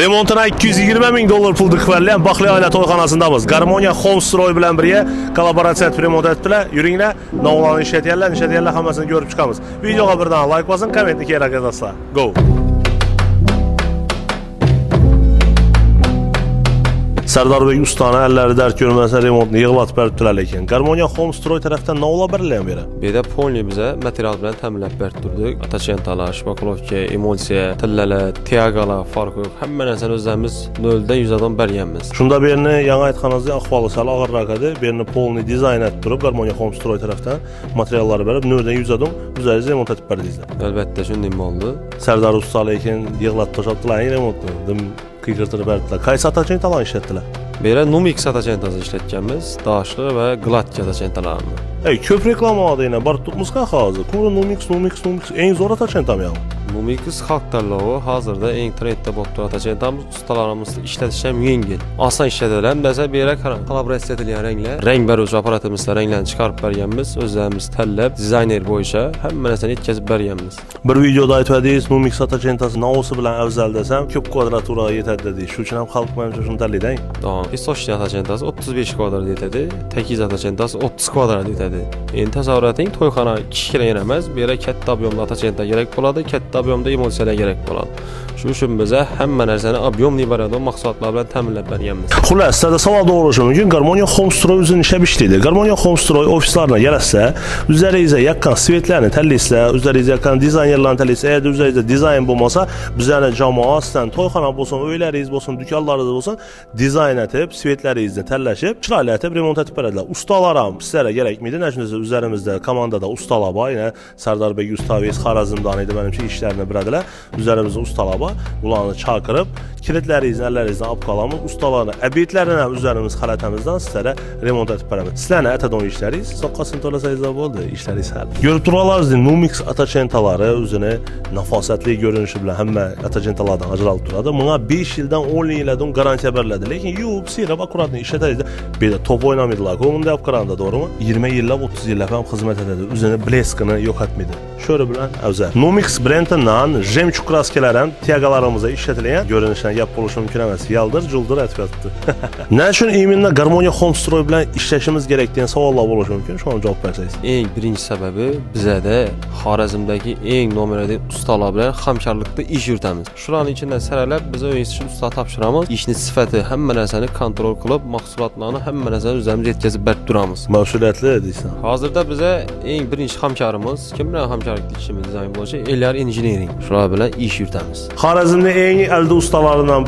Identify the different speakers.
Speaker 1: Remontuna 220 ming dollar pul dikverleyen Baxli aile toyxonasındamız. Garmonia Homestroy bilen birge kollaboratsiya etip remont ettiler. Yürüyünler, navlarını işletiyerler hammasini görüp çıkamız. Videoga birden like basın, kommentni kerak edasizlar. Go! Sardarbek ustana elleri dert görmesen remontunu yığılatıb bəribdilər lekin. Garmonia Homestroy tərəfdən nə ola birilən beri?
Speaker 2: Bir də Polni bizə material bilan təminləb bəribdirdik. Ataçentalar, şpakulovka, emulsiya, tillələr, tiagalar, farqı yox. Həmmə nərsəni özlərimiz 0-dən 100-dan bəriyənmiz.
Speaker 1: Şunda birini yanı aytxanızda ahvalı sal ağırraqadı, birini Polni dizayn etdirib Garmonia Homestroy tərəfdən materialları verib 0-dən 100-dan üzərinizə remont etib bərdinizlər.
Speaker 2: Əlbəttə şunday oldu.
Speaker 1: Sərdar usta lekin yığılat toşatdılar remontunu. Qıyqırtını bərdilər. Qaysı ataçentalarını işlətdilər?
Speaker 2: Belə Numix ataçentası işlətgənmiz, daşlı və Glatki ataçentalarını.
Speaker 1: Köp reklam adı ilə bar tutmuşqa xazı. Kuru Numix, en zor ataçentam ya.
Speaker 2: Numix xalq tanlovi hazırda eng trenddə bo'lib ataçentamız ustalarımız işlətişəm yengil. Asan işlədilən, məsələn bir yerə kollaborasiya edilən rənglər, rəng bəruvchi aparatımızla rənglərini çıxarıb bəriyənmiz, özlərimiz təlləb, dizayner boyunca həmmə nərsəni yetkazib bəriyənmiz.
Speaker 1: Bir videoda aytdınız, Numix ataçentası nausu bilan afzal desəm, köp kvadratura yetadi dedi. Shu üçün ham xalq mənimcə şunu təllidən.
Speaker 2: Pistoçni ataçentası 35 kvadrat yetadi, təkiz ataçentası 30 kvadrat yetadi. Endi təsəvvür edin, toyxana kichikroq emas, bir yerə katta obyomda ataçenta kerak bo'ladi, katta obyomda emulsiyalar kerak bo'ladi. Shu üçün bizə həmmə nərsəni obyomli ibarət mahsulotlar bilan təminləb bəriyənmiz.
Speaker 1: Xullas, sizdə savol doğruluşı mümkün. Garmonia Homestroy özünün işə işləyir. Garmonia Homestroy ofislarına gəlsə, üzərinizə yaxın svetlərini təllissə, üzərinizə yaxın dizaynerlərini təllissə, əgər üzərinizə dizayn olmasa, bizə cəmaatdan toyxana olsun, öyləriniz olsun, dükanlarınız olsun, dizayn edib, svetlərinizi təlləşib, çırayla etib remont etib bərədilər. Ustalaram sizlərə gərəkmiydi? Nəşinizə üzerimizdə komandada ustalar var. Yine Sardar Bey Ustaviz Xarazmdan idi mənimki işlərini bərədilər. Üzerimizdə ustalar var. Bunları çağırıb, kilitlərinizin, əllərinizdən apqalamız, ustalarına, əbidlərinə üzərimiz xalətəmizdən sizlərə remont etib bərədilər. Sizlərlə ətədon işləriz, soqqasını tolasayızlar oldu, işləriz həll. Görüb duralarsınız, Numix ataçentaları özünü nafasətli görünüşü bilən həmmə ataçentalardan acıralıb duradı. Buna 5 ildən 10 ildən garantiya bərlədi. Lakin yox, sirab akuratını işlətərizdə bir də top oynamaydılar. Onun da yapqıranda doğru mu? 20 illə 30 illə falan xizmət edədi. Üzünü bleskini yok etmedi. Şöyle bilən əvzəl. Numix brendindən jemçuk kraskələrin tiagalarımıza işlətilən görünüşdən yap oluşu mümkün emas. Yaldır, cıldır ətfətdir. Nə üçün iminlə Garmonia Homestroy bilən işləşimiz gerektiğini suallar oluşu mümkün? Şu an cavab versəyiz.
Speaker 2: En birinci səbəbi bizə də Xarəzmdəki en nömrəli ustalar bilan həmkarlıqda iş yürütəmiz. Şuranın içindən sərələb bizə öyrəşib usta tapşıramız. İşin sifəti, həmmə nərsəni kontrol qılıb, mahsulatlarını həmmə nərsəni üzərimizə yetkazıb bərduramız.
Speaker 1: Məsuliyyətli edirsən.
Speaker 2: Hazırda bizə en birinci həmkarımız, kim bilan həmkarlıqda işimiz dizayn olacaq? Ellər Engineering. Şular bilan iş yürütəmiz.
Speaker 1: Xarəzmdə en əldə ustalarından